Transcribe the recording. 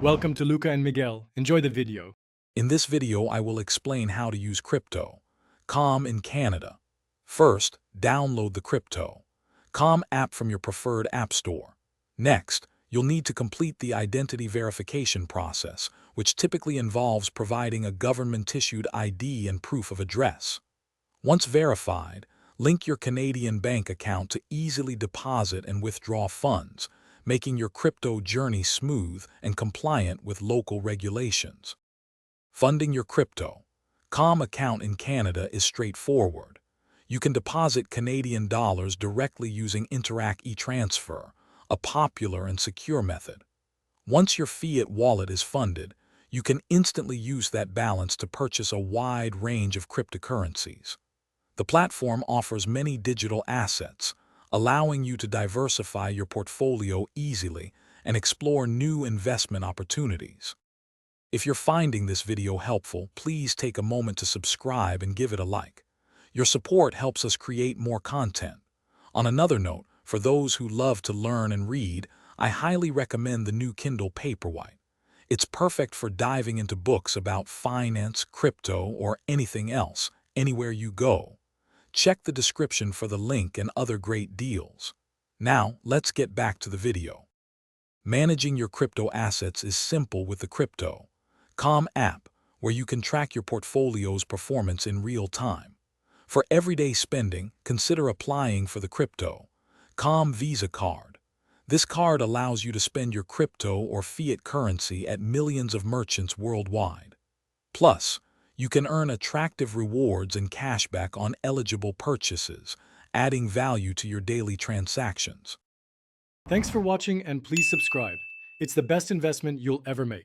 Welcome to Luca and Miguel. Enjoy the video. In this video, I will explain how to use crypto.com in Canada. First, download the crypto.com app from your preferred app store. Next, you'll need to complete the identity verification process, which typically involves providing a government-issued ID and proof of address. Once verified, link your Canadian bank account to easily deposit and withdraw funds, making your crypto journey smooth and compliant with local regulations. Funding your crypto.com account in Canada is straightforward. You can deposit Canadian dollars directly using Interac e-transfer, a popular and secure method. Once your fiat wallet is funded, you can instantly use that balance to purchase a wide range of cryptocurrencies. The platform offers many digital assets, allowing you to diversify your portfolio easily and explore new investment opportunities. If you're finding this video helpful, please take a moment to subscribe and give it a like. Your support helps us create more content. On another note, for those who love to learn and read, I highly recommend the new Kindle Paperwhite. It's perfect for diving into books about finance, crypto, or anything else, anywhere you go. Check the description for the link and other great deals. Now, let's get back to the video. Managing your crypto assets is simple with the crypto.com app, where you can track your portfolio's performance in real time. For everyday spending, consider applying for the crypto.com Visa card. This card allows you to spend your crypto or fiat currency at millions of merchants worldwide. Plus, you can earn attractive rewards and cashback on eligible purchases, adding value to your daily transactions. Thanks for watching and please subscribe. It's the best investment you'll ever make.